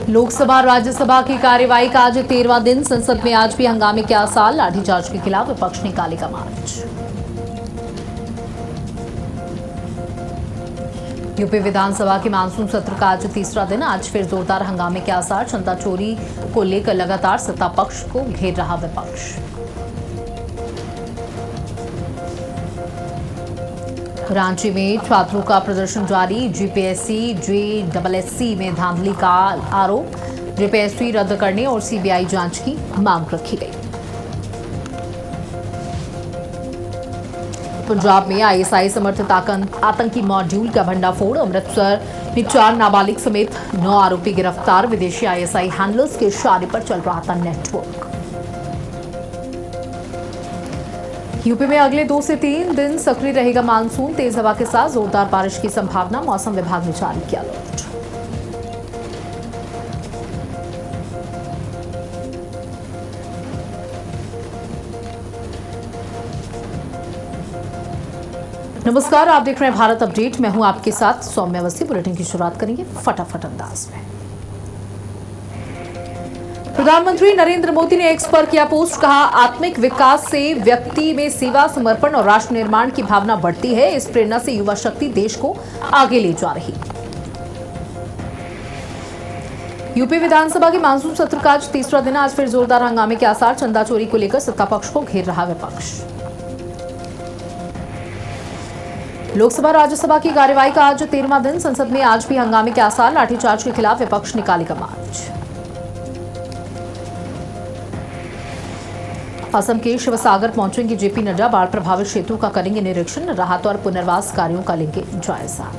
लोकसभा और राज्यसभा की कार्यवाही का आज 13वां दिन। संसद में आज भी हंगामे के आसार। लाठीचार्ज के खिलाफ विपक्ष ने निकालेगा मार्च। यूपी विधानसभा के मानसून सत्र का आज तीसरा दिन। आज फिर जोरदार हंगामे के आसार। चंदा चोरी को लेकर लगातार सत्ता पक्ष को घेर रहा विपक्ष। रांची में छात्रों का प्रदर्शन जारी। जीपीएससी जेएसएससी में धांधली का आरोप। जेपीएससी रद्द करने और सीबीआई जांच की मांग रखी गई। पंजाब में आईएसआई समर्थित आतंकी मॉड्यूल का भंडाफोड़। अमृतसर में 4 नाबालिग समेत 9 आरोपी गिरफ्तार। विदेशी आईएसआई हैंडलर्स के इशारे पर चल रहा था नेटवर्क। यूपी में अगले 2 से 3 दिन सक्रिय रहेगा मानसून। तेज हवा के साथ जोरदार बारिश की संभावना। मौसम विभाग ने जारी किया अलर्ट। नमस्कार, आप देख रहे हैं भारत अपडेट। मैं हूं आपके साथ सौम्या अवस्थी। बुलेटिन की शुरुआत करेंगे फटाफट अंदाज में। प्रधानमंत्री नरेंद्र मोदी ने एक्स पर किया पोस्ट। कहा, आत्मिक विकास से व्यक्ति में सेवा, समर्पण और राष्ट्र निर्माण की भावना बढ़ती है। इस प्रेरणा से युवा शक्ति देश को आगे ले जा रही। यूपी विधानसभा के मानसून सत्र का आज तीसरा दिन। आज फिर जोरदार हंगामे के आसार। चंदा चोरी को लेकर सत्ता पक्ष को घेर रहा विपक्ष। लोकसभा राज्यसभा की कार्यवाही का आज 13वां दिन। संसद में आज भी हंगामे के आसार। लाठीचार्ज के खिलाफ विपक्ष निकालेगा मार्च। असम के शिवसागर पहुंचेंगे जेपी नड्डा। बाढ़ प्रभावित क्षेत्रों का करेंगे निरीक्षण। राहत और पुनर्वास कार्यों का लेंगे जायजा।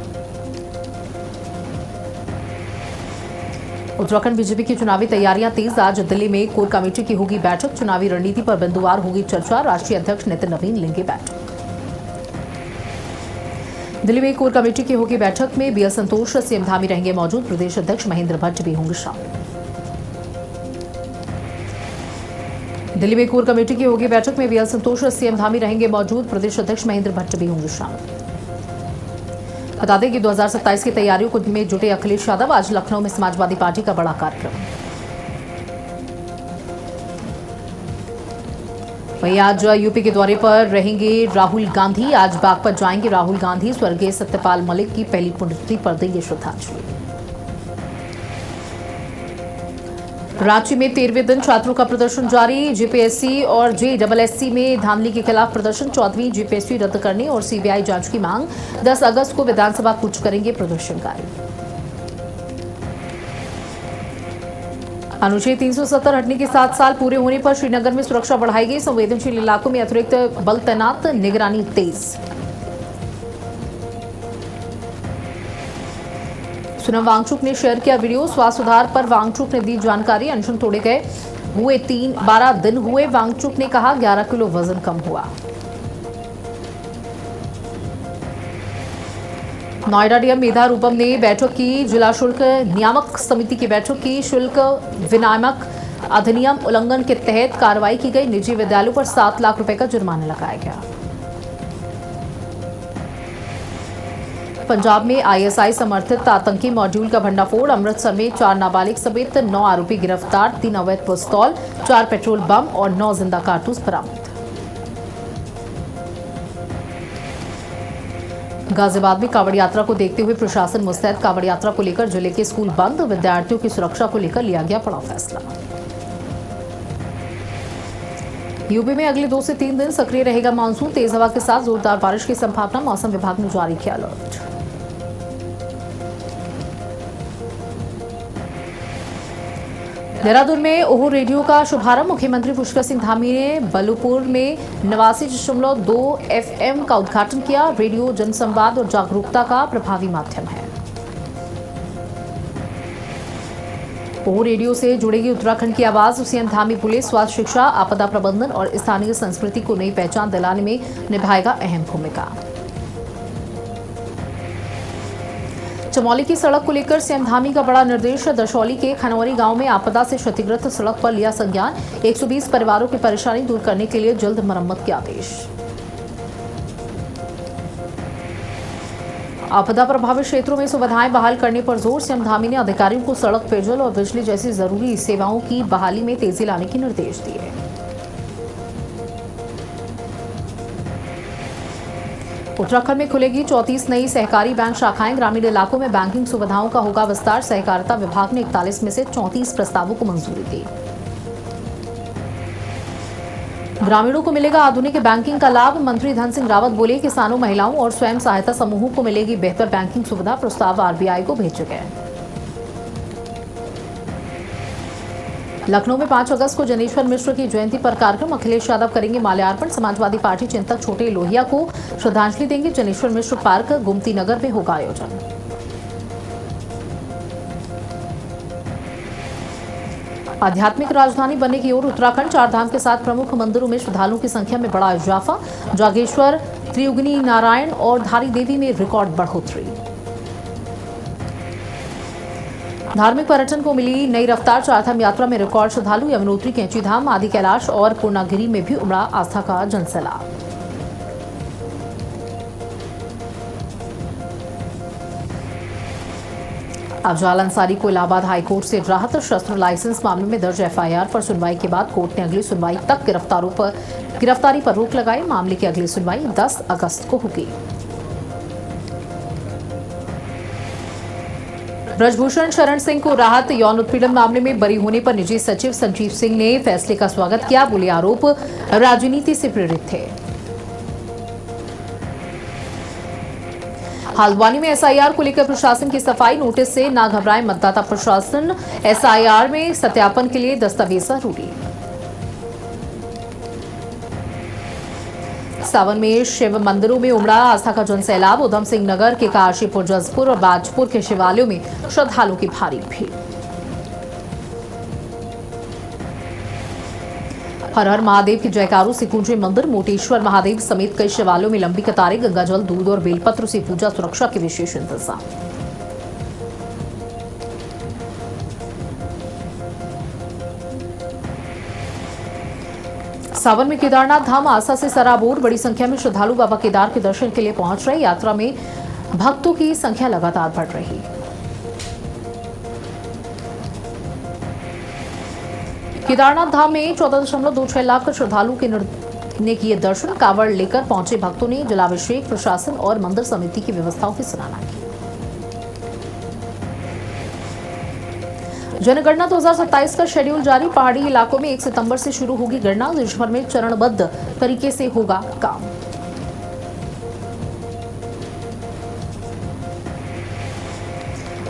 उत्तराखंड बीजेपी की चुनावी तैयारियां तेज। आज दिल्ली में कोर कमेटी की होगी बैठक। चुनावी रणनीति पर बिंदुवार होगी चर्चा। राष्ट्रीय अध्यक्ष नितिन नवीन लेंगे बैठक। दिल्ली में कोर कमेटी की होगी बैठक में बीएल संतोष, सीएम धामी रहेंगे मौजूद। प्रदेश अध्यक्ष महेंद्र भट्ट भी होंगे शामिल। दिल्ली में कोर कमेटी की होगी बैठक में बीएल संतोष और सीएम धामी रहेंगे मौजूद। प्रदेश अध्यक्ष महेंद्र भट्ट भी होंगे शामिल। बता दें कि 2027 की तैयारियों में जुटे अखिलेश यादव। आज लखनऊ में समाजवादी पार्टी का बड़ा कार्यक्रम। वहीं आज यूपी के दौरे पर रहेंगे राहुल गांधी। आज बागपत जाएंगे राहुल गांधी। स्वर्गीय सत्यपाल मलिक की पहली पुण्यतिथि पर देंगे श्रद्धांजलि। रांची में 13वें दिन छात्रों का प्रदर्शन जारी। जीपीएससी और जेएसएससी में धांधली के खिलाफ प्रदर्शन। 14वीं जीपीएससी रद्द करने और सीबीआई जांच की मांग। 10 अगस्त को विधानसभा कूच करेंगे प्रदर्शनकारी। अनुच्छेद 370 हटने के 7 साल पूरे होने पर श्रीनगर में सुरक्षा बढ़ाई गई। संवेदनशील इलाकों में अतिरिक्त बल तैनात। निगरानी तेज। सोनम वांगचुक ने शेयर किया वीडियो। स्वास्थ्य सुधार पर वांगचुक ने दी जानकारी। अनशन तोड़े गए हुए 12 दिन हुए। वांगचुक ने कहा 11 किलो वजन कम हुआ। नोएडा डीएम मेधा रूपम ने बैठक की। जिला शुल्क नियामक समिति की बैठक की। शुल्क विनियामक अधिनियम उल्लंघन के तहत कार्रवाई की गई। निजी विद्यालयों पर 7 लाख रुपए का जुर्माना लगाया गया। पंजाब में आईएसआई समर्थित आतंकी मॉड्यूल का भंडाफोड़। अमृतसर में 4 नाबालिग समेत 9 आरोपी गिरफ्तार। 3 अवैध पिस्तौल, 4 पेट्रोल बम और 9 जिंदा कारतूस बरामद। गाजियाबाद में कांवड़ यात्रा को देखते हुए प्रशासन मुस्तैद। कांवड़ यात्रा को लेकर जिले के स्कूल बंद। विद्यार्थियों की सुरक्षा को लेकर लिया गया बड़ा फैसला। यूपी में अगले 2 से 3 दिन सक्रिय रहेगा मानसून। तेज हवा के साथ जोरदार बारिश की संभावना। मौसम विभाग ने जारी किया अलर्ट। देहरादून में ओहो रेडियो का शुभारंभ। मुख्यमंत्री पुष्कर सिंह धामी ने बलुपुर में 89.2 FM का उद्घाटन किया। रेडियो जनसंवाद और जागरूकता का प्रभावी माध्यम है। ओहो रेडियो से जुड़ेगी उत्तराखंड की आवाज। सीएम धामी बोले, स्वास्थ्य, शिक्षा, आपदा प्रबंधन और स्थानीय संस्कृति को नई पहचान दिलाने में निभाएगा अहम भूमिका। चमोली की सड़क को लेकर सीएम धामी का बड़ा निर्देश। दशौली के खनौरी गांव में आपदा से क्षतिग्रस्त सड़क पर लिया संज्ञान। 120 परिवारों की परेशानी दूर करने के लिए जल्द मरम्मत के आदेश। आपदा प्रभावित क्षेत्रों में सुविधाएं बहाल करने पर जोर। सीएम धामी ने अधिकारियों को सड़क, पेयजल और बिजली जैसी जरूरी सेवाओं की बहाली में तेजी लाने के निर्देश दिए। उत्तराखंड में खुलेगी 34 नई सहकारी बैंक शाखाएं। ग्रामीण इलाकों में बैंकिंग सुविधाओं का होगा विस्तार। सहकारिता विभाग ने 41 में से 34 प्रस्तावों को मंजूरी दी। ग्रामीणों को मिलेगा आधुनिक बैंकिंग का लाभ। मंत्री धन सिंह रावत बोले, किसानों, महिलाओं और स्वयं सहायता समूहों को मिलेगी बेहतर बैंकिंग सुविधा। प्रस्ताव आरबीआई को भेजे गए। लखनऊ में 5 अगस्त को जनेश्वर मिश्र की जयंती पर कार्यक्रम। अखिलेश यादव करेंगे माल्यार्पण। समाजवादी पार्टी चिंतक छोटे लोहिया को श्रद्धांजलि देंगे। जनेश्वर मिश्र पार्क, गोमती नगर में होगा आयोजन। आध्यात्मिक राजधानी बनने की ओर उत्तराखंड। 4 धाम के साथ प्रमुख मंदिरों में श्रद्धालुओं की संख्या में बड़ा इजाफा। जागेश्वर, त्रियुगनी नारायण और धारी देवी में रिकॉर्ड बढ़ोतरी। धार्मिक पर्यटन को मिली नई रफ्तार। 4 धाम यात्रा में रिकॉर्ड श्रद्धालु। यमुनोत्री, कैंची धाम, आदि कैलाश और पूर्णागिरी में भी उमड़ा आस्था का जनसैलाब। अफजाल अंसारी को इलाहाबाद हाईकोर्ट से राहत। शस्त्र लाइसेंस मामले में दर्ज एफआईआर पर सुनवाई के बाद कोर्ट ने अगली सुनवाई तक गिरफ्तारी पर रोक लगाई। मामले की अगली सुनवाई 10 अगस्त को होगी। ब्रजभूषण शरण सिंह को राहत। यौन उत्पीड़न मामले में बरी होने पर निजी सचिव संजीव सिंह ने फैसले का स्वागत किया। बोले, आरोप राजनीति से प्रेरित थे। हल्द्वानी में एसआईआर को लेकर प्रशासन की सफाई। नोटिस से ना घबराए मतदाता। प्रशासन एसआईआर में सत्यापन के लिए दस्तावेज जरूरी। सावन में शिव मंदिरों में उमड़ा आस्था का जनसैलाब। उधम सिंह नगर के काशीपुर, जसपुर और बाजपुर के शिवालयों में श्रद्धालुओं की भारी भीड़। हर हर महादेव के जयकारों से गूंजे मंदिर। मोटेश्वर महादेव समेत कई शिवालयों में लंबी कतारें। गंगाजल, दूध और बेलपत्र से पूजा। सुरक्षा के विशेष इंतजाम। सावन में केदारनाथ धाम आस्था से सराबोर। बड़ी संख्या में श्रद्धालु बाबा केदार के दर्शन के लिए पहुंच रहे। यात्रा में भक्तों की संख्या लगातार बढ़ रही। केदारनाथ धाम में 14.26 लाख श्रद्धालुओं ने किए दर्शन। कावड़ लेकर पहुंचे भक्तों ने जलाभिषेक। प्रशासन और मंदिर समिति की व्यवस्थाओं की सराहना की। जनगणना 2027 का शेड्यूल जारी। पहाड़ी इलाकों में 1 सितंबर से शुरू होगी गणना। देश भर में चरणबद्ध तरीके से होगा काम।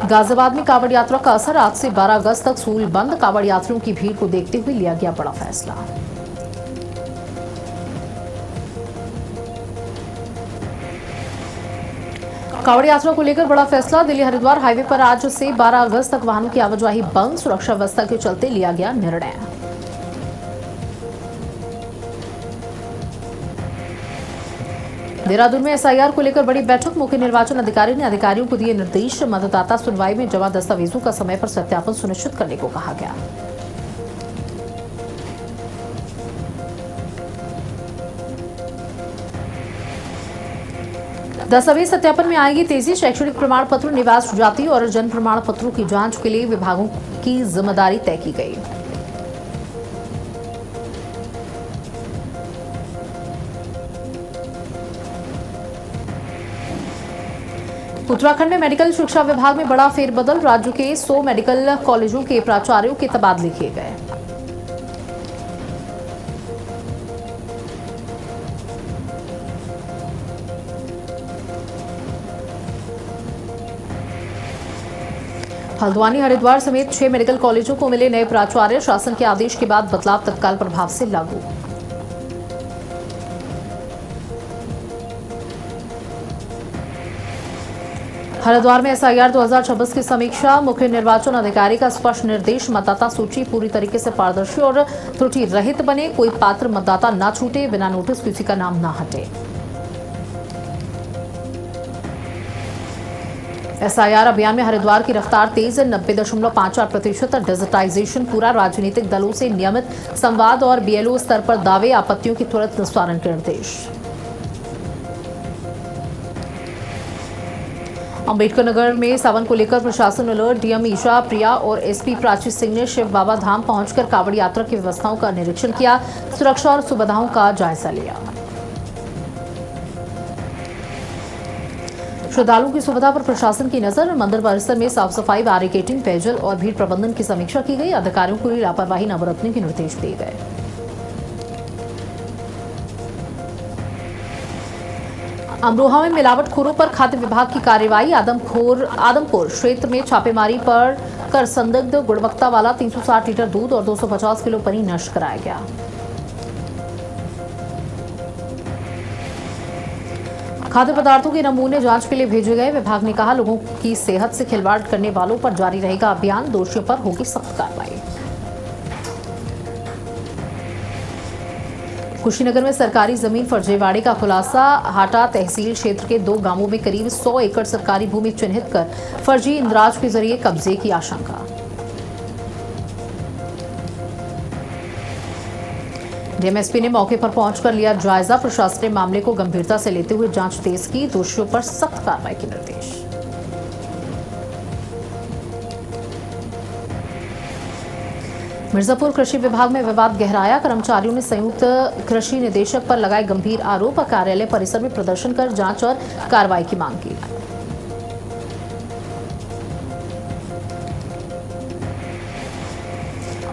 गाजियाबाद में कावड़ यात्रा का असर। आज से 12 अगस्त तक सूल बंद। कावड़ यात्रियों की भीड़ को देखते हुए लिया गया बड़ा फैसला। कावड़ यात्रा को लेकर बड़ा फैसला। दिल्ली हरिद्वार हाईवे पर आज से 12 अगस्त तक वाहनों की आवाजाही बंद। सुरक्षा व्यवस्था के चलते लिया गया निर्णय। देहरादून में एसआईआर को लेकर बड़ी बैठक। मुख्य निर्वाचन अधिकारी ने अधिकारियों को दिए निर्देश। मतदाता सुनवाई में जमा दस्तावेजों का समय पर सत्यापन सुनिश्चित करने को कहा गया। दस्तावेज सत्यापन में आएगी तेजी। शैक्षणिक प्रमाण पत्र, निवास, जाति और जन्म प्रमाण पत्रों की जांच के लिए विभागों की जिम्मेदारी तय की गई। उत्तराखंड में मेडिकल शिक्षा विभाग में बड़ा फेरबदल। राज्य के 100 मेडिकल कॉलेजों के प्राचार्यों के तबादले किए गए। हल्द्वानी, हरिद्वार समेत 6 मेडिकल कॉलेजों को मिले नए प्राचार्य। शासन के आदेश के बाद बदलाव तत्काल प्रभाव से लागू। हरिद्वार में एसआईआर 2026 की समीक्षा। मुख्य निर्वाचन अधिकारी का स्पष्ट निर्देश। मतदाता सूची पूरी तरीके से पारदर्शी और त्रुटि रहित बने। कोई पात्र मतदाता न छूटे। बिना नोटिस किसी का नाम न हटे। एसआईआर अभियान में हरिद्वार की रफ्तार तेज। 90.54% डिजिटाइजेशन पूरा। राजनीतिक दलों से नियमित संवाद और बीएलओ स्तर पर दावे, आपत्तियों की तुरंत निस्तारण के निर्देश। अम्बेडकर नगर में सावन को लेकर प्रशासन अलर्ट। डीएम ईशा प्रिया और एसपी प्राची सिंह ने शिव बाबा धाम पहुंचकर कांवड़ यात्रा की व्यवस्थाओं का निरीक्षण किया, सुरक्षा और सुविधाओं का जायजा लिया। श्रद्धालुओं की सुविधा पर प्रशासन की नजर। मंदिर परिसर में साफ सफाई, बैरिकेडिंग, पेयजल और भीड़ प्रबंधन की समीक्षा की गई। अधिकारियों को लापरवाही न बरतने के निर्देश दिए गए। अमरोहा में मिलावटखोरों पर खाद्य विभाग की कार्रवाई। आदमपुर क्षेत्र में छापेमारी पर कर संदिग्ध गुणवत्ता वाला 360 लीटर दूध और 250 किलो पनीर नष्ट कराया गया। खाद्य पदार्थों के नमूने जांच के लिए भेजे गए। विभाग ने कहा, लोगों की सेहत से खिलवाड़ करने वालों पर जारी रहेगा अभियान, दोषियों पर होगी सख्त कार्रवाई। कुशीनगर में सरकारी जमीन फर्जीवाड़े का खुलासा। हाटा तहसील क्षेत्र के 2 गांवों में करीब 100 एकड़ सरकारी भूमि चिन्हित कर फर्जी इंदराज के जरिए कब्जे की आशंका। डीएमएसपी ने मौके पर पहुंचकर लिया जायजा। प्रशासन ने मामले को गंभीरता से लेते हुए जांच तेज की, दोषियों पर सख्त कार्रवाई के निर्देश। मिर्जापुर कृषि विभाग में विवाद गहराया। कर्मचारियों ने संयुक्त कृषि निदेशक पर लगाए गंभीर आरोप। कार्यालय परिसर में प्रदर्शन कर जांच और कार्रवाई की मांग की।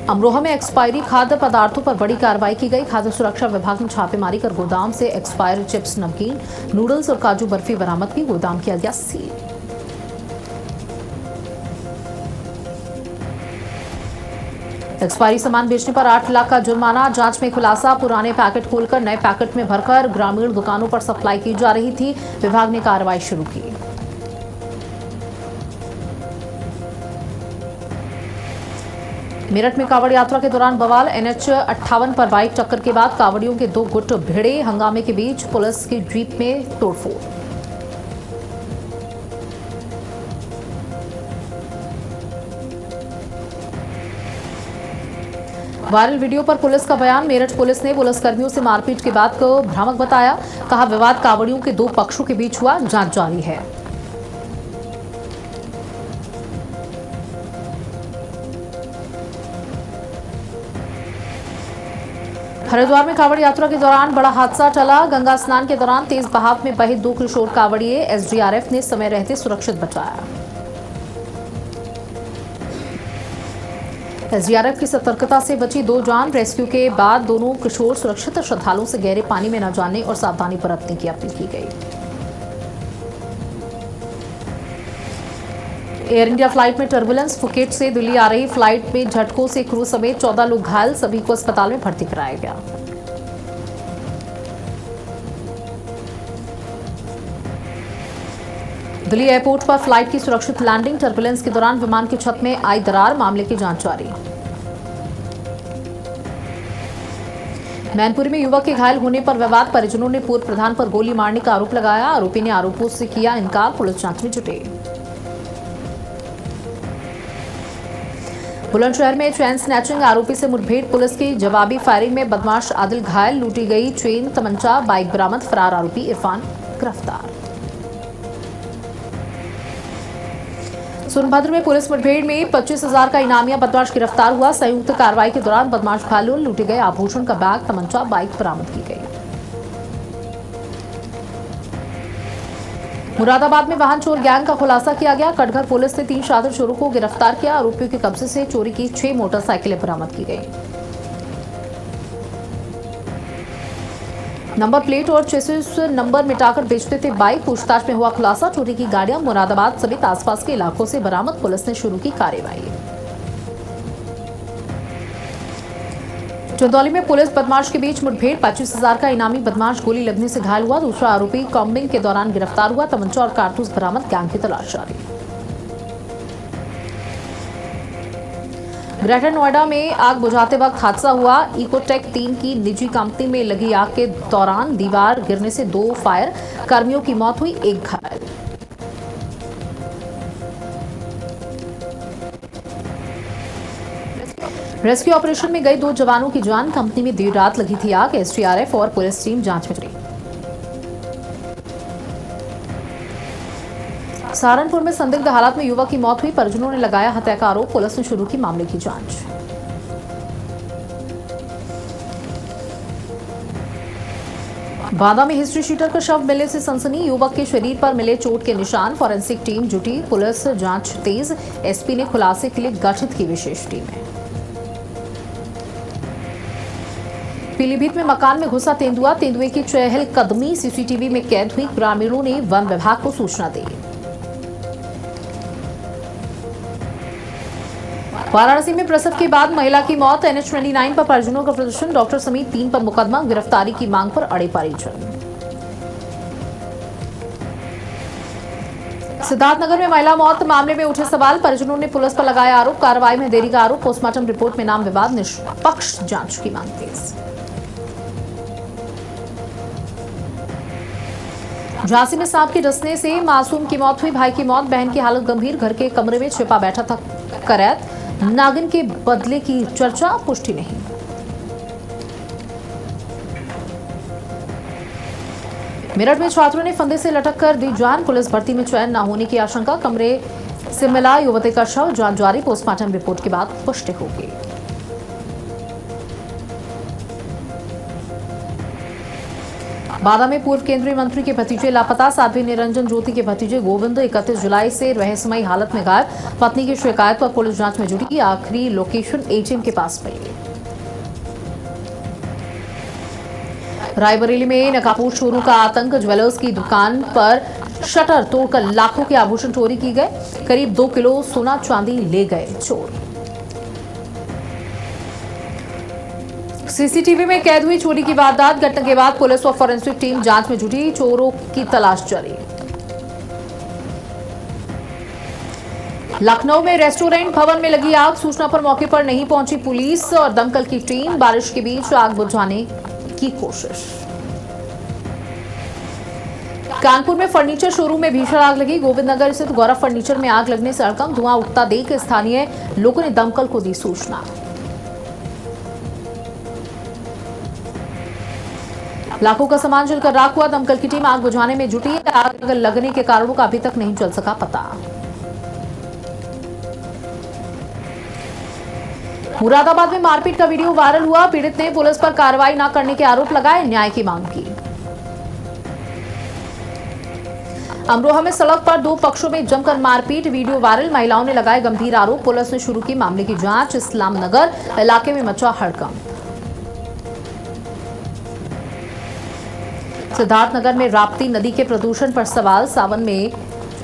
अमरोहा में एक्सपायरी खाद्य पदार्थों पर बड़ी कार्रवाई की गई। खाद्य सुरक्षा विभाग ने छापेमारी कर गोदाम से एक्सपायरी चिप्स, नमकीन, नूडल्स और काजू बर्फी बरामद की। गोदाम किया गया सील। एक्सपायरी सामान बेचने पर 8 लाख का जुर्माना। जांच में खुलासा, पुराने पैकेट खोलकर नए पैकेट में भरकर ग्रामीण दुकानों पर सप्लाई की जा रही थी। विभाग ने कार्रवाई शुरू की। मेरठ में कांवड़ यात्रा के दौरान बवाल। NH 58 पर बाइक टक्कर के बाद कांवड़ियों के 2 गुट भिड़े। हंगामे के बीच पुलिस की जीप में तोड़फोड़। वायरल वीडियो पर पुलिस का बयान। मेरठ पुलिस ने पुलिसकर्मियों से मारपीट के बाद को भ्रामक बताया। कहा, विवाद कांवड़ियों के 2 पक्षों के बीच हुआ, जांच जारी है। हरिद्वार में कांवड़ यात्रा के दौरान बड़ा हादसा टला। गंगा स्नान के दौरान तेज बहाव में बहे 2 किशोर कांवड़िए। एसडीआरएफ ने समय रहते सुरक्षित बचाया। एसडीआरएफ की सतर्कता से बची 2 जान। रेस्क्यू के बाद दोनों किशोर सुरक्षित। श्रद्धालुओं से गहरे पानी में न जाने और सावधानी बरतने की अपील की गई। एयर इंडिया फ्लाइट में टर्बुलेंस। फुकेट से दिल्ली आ रही फ्लाइट में झटकों से क्रू समेत 14 लोग घायल। सभी को अस्पताल में भर्ती कराया गया। दिल्ली एयरपोर्ट पर फ्लाइट की सुरक्षित लैंडिंग। टर्बुलेंस के दौरान विमान की छत में आई दरार। मामले की जांच जारी। मैनपुरी में युवक के घायल होने पर विवाद। परिजनों ने पूर्व प्रधान पर गोली मारने का आरोप लगाया। आरोपी ने आरोपों से किया इनकार। पुलिस जांच में जुटी। बुलंदशहर में चेन स्नैचिंग आरोपी से मुठभेड़। पुलिस की जवाबी फायरिंग में बदमाश आदिल घायल। लूटी गई चेन, तमंचा, बाइक बरामद। फरार आरोपी इरफान गिरफ्तार। सोनभद्र में पुलिस मुठभेड़ में 25,000 का इनामिया बदमाश गिरफ्तार हुआ। संयुक्त कार्रवाई के दौरान बदमाश घायल। लूटे गए आभूषण का बैग, तमंचा, बाइक बरामद की गई। मुरादाबाद में वाहन चोर गैंग का खुलासा किया गया। कटघर पुलिस ने 3 शातिर चोरों को गिरफ्तार किया। आरोपियों के कब्जे से चोरी की 6 मोटरसाइकिलें बरामद की गई। नंबर प्लेट और चेसिस नंबर मिटाकर बेचते थे बाइक। पूछताछ में हुआ खुलासा। चोरी की गाड़ियां मुरादाबाद समेत आसपास के इलाकों से बरामद। पुलिस ने शुरू की कार्रवाई। चंदौली में पुलिस बदमाश के बीच मुठभेड़। 25,000 का इनामी बदमाश गोली लगने से घायल हुआ। दूसरा आरोपी कॉम्बिंग के दौरान गिरफ्तार हुआ। तमंचा और कारतूस बरामद। गैंग की तलाश जारी। ग्रेटर नोएडा में आग बुझाते वक्त हादसा हुआ। इकोटेक 3 की निजी कंपनी में लगी आग के दौरान दीवार गिरने से 2 फायर कर्मियों की मौत हुई, 1 घायल। रेस्क्यू ऑपरेशन में गए 2 जवानों की जान। कंपनी में देर रात लगी थी आग। एसडीआरएफ और पुलिस टीम जांच में जुटी। सहारनपुर में संदिग्ध हालत में युवक की मौत हुई, परिजनों ने लगाया हत्या का आरोप, पुलिस ने शुरू की मामले की जांच। बांदा में हिस्ट्री शीटर का शव मिलने से सनसनी, युवक के शरीर पर मिले चोट के निशान, फॉरेंसिक टीम जुटी, पुलिस जांच तेज, एसपी ने खुलासे के लिए गठित की विशेष टीमें। पीलीभीत में मकान में घुसा तेंदुआ, तेंदुए की चहलकदमी सीसीटीवी में कैद हुई, ग्रामीणों ने वन विभाग को सूचना दी। वाराणसी में प्रसव के बाद महिला की मौत, NH-29 पर परिजनों का प्रदर्शन, डॉक्टर समेत 3 पर मुकदमा, गिरफ्तारी की मांग पर अड़े परिजन। सिद्धार्थनगर में महिला मौत मामले में उठे सवाल, परिजनों ने पुलिस पर लगाया आरोप, कार्रवाई में देरी का आरोप, पोस्टमार्टम रिपोर्ट में नाम विवाद, निष्पक्ष जांच की मांग तेज। झांसी में सांप के डसने से मासूम की मौत हुई, भाई की मौत, बहन की हालत गंभीर, घर के कमरे में छिपा बैठा था करैत, नागिन के बदले की चर्चा, पुष्टि नहीं। मेरठ में छात्रों ने फंदे से लटक कर दी जान, पुलिस भर्ती में चयन न होने की आशंका, कमरे से मिला युवती का शव, जांच जारी, पोस्टमार्टम रिपोर्ट के बाद पुष्टि होगी। बांदा में पूर्व केंद्रीय मंत्री के भतीजे लापता, साध्वी निरंजन ज्योति के भतीजे गोविंद 31 जुलाई से रहस्यमयी हालत में गायब, पत्नी की शिकायत पर पुलिस जांच में जुटी, आखिरी लोकेशन एटीएम के पास मिली। रायबरेली में नकाबपोश चोरों का आतंक, ज्वेलर्स की दुकान पर शटर तोड़कर लाखों के आभूषण चोरी की गए, करीब 2 किलो सोना चांदी ले गए चोर। सीसीटीवी में कैद हुई चोरी की वारदात, घटना के बाद पुलिस और फॉरेंसिक टीम जांच में जुटी, चोरों की तलाश जारी। लखनऊ में रेस्टोरेंट भवन में लगी आग, सूचना पर मौके पर नहीं पहुंची पुलिस और दमकल की टीम, बारिश के बीच आग बुझाने की कोशिश। कानपुर में फर्नीचर शोरूम में भीषण आग लगी, गोविंदनगर स्थित गौरव फर्नीचर में आग लगने से हड़कंप, धुआं उठता देख स्थानीय लोगों ने दमकल को दी सूचना। लाखों का सामान जलकर राख हुआ, दमकल की टीम आग बुझाने में जुटी, आग लगने के कारणों का अभी तक नहीं चल सका पता। मुरादाबाद में मारपीट का वीडियो वायरल हुआ, पीड़ित ने पुलिस पर कार्रवाई न करने के आरोप लगाए, न्याय की मांग की। अमरोहा में सड़क पर 2 पक्षों में जमकर मारपीट, वीडियो वायरल, महिलाओं ने लगाए गंभीर आरोप, पुलिस ने शुरू की मामले की जांच, इस्लाम नगर इलाके में मचा हड़कंप। सिद्धार्थनगर में राप्ती नदी के प्रदूषण पर सवाल, सावन में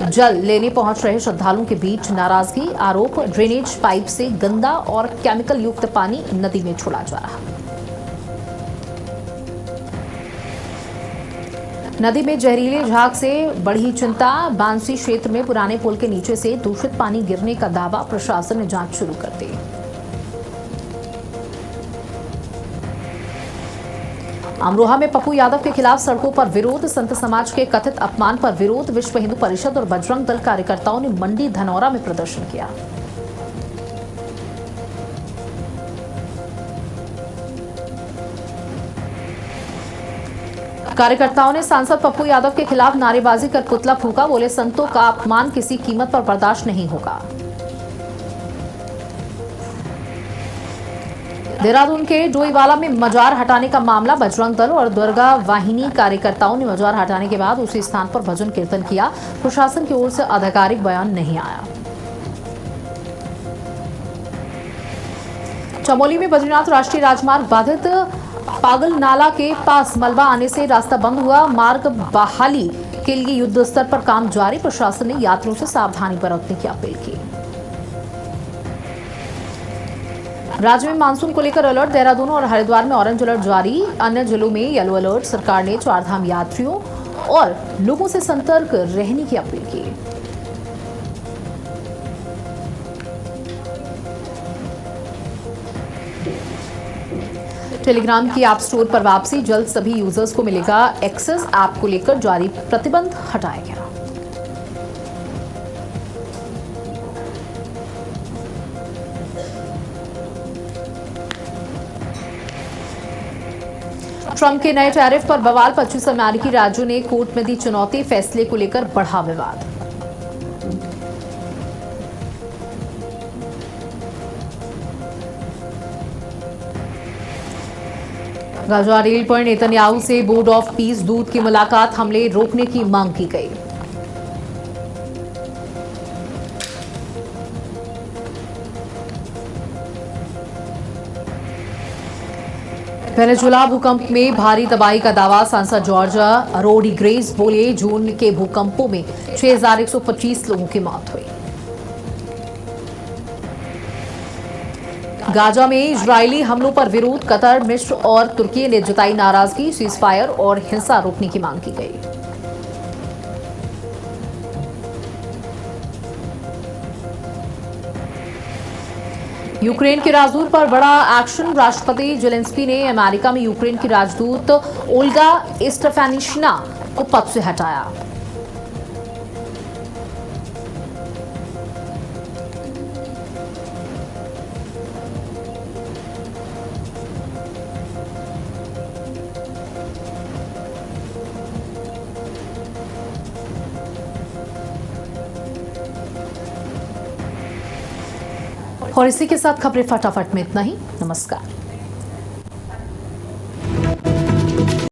जल लेने पहुंच रहे श्रद्धालुओं के बीच नाराजगी, आरोप ड्रेनेज पाइप से गंदा और केमिकल युक्त पानी नदी में छोड़ा जा रहा। नदी में जहरीले झाग से बढ़ी चिंता, बांसी क्षेत्र में पुराने पुल के नीचे से दूषित पानी गिरने का दावा, प्रशासन ने जांच शुरू कर दी। अमरोहा में पप्पू यादव के खिलाफ सड़कों पर विरोध, संत समाज के कथित अपमान पर विरोध, विश्व हिंदू परिषद और बजरंग दल कार्यकर्ताओं ने मंडी धनौरा में प्रदर्शन किया। कार्यकर्ताओं ने सांसद पप्पू यादव के खिलाफ नारेबाजी कर पुतला फूंका, बोले संतों का अपमान किसी कीमत पर बर्दाश्त नहीं होगा। देहरादून के डोईवाला में मजार हटाने का मामला, बजरंग दल और दुर्गा वाहिनी कार्यकर्ताओं ने मजार हटाने के बाद उसी स्थान पर भजन कीर्तन किया, प्रशासन की ओर से आधिकारिक बयान नहीं आया। चमोली में बद्रीनाथ राष्ट्रीय राजमार्ग बाधित, पागल नाला के पास मलबा आने से रास्ता बंद हुआ, मार्ग बहाली के लिए युद्ध स्तर पर काम जारी, प्रशासन ने यात्रियों से सावधानी बरतने की अपील की। राज्य में मानसून को लेकर अलर्ट, देहरादून और हरिद्वार में ऑरेंज अलर्ट जारी, अन्य जिलों में येलो अलर्ट। सरकार ने चारधाम यात्रियों और लोगों से सतर्क रहने की अपील की। टेलीग्राम की ऐप स्टोर पर वापसी, जल्द सभी यूजर्स को मिलेगा एक्सेस, ऐप को लेकर जारी प्रतिबंध हटाया गया। ट्रंप के नए टैरिफ पर बवाल, 25 अमेरिकी राज्यों ने कोर्ट में दी चुनौती, फैसले को लेकर बढ़ा विवाद। गाजा रेल पर नेतन्याहू से बोर्ड ऑफ पीस दूत की मुलाकात, हमले रोकने की मांग की गई। वेनेजुएला भूकंप में भारी तबाही का दावा, सांसद जॉर्ज रोड्रिगेज बोले जून के भूकंपों में 6,125 लोगों की मौत हुई। गाजा में इजरायली हमलों पर विरोध, कतर, मिस्र और तुर्की ने जताई नाराजगी, सीजफायर और हिंसा रोकने की मांग की गई। यूक्रेन के राजदूत पर बड़ा एक्शन, राष्ट्रपति जेलेंस्की ने अमेरिका में यूक्रेन की राजदूत ओल्गा स्टेफानिशिना को पद से हटाया। और इसी के साथ खबरें फटाफट में इतना ही। नमस्कार।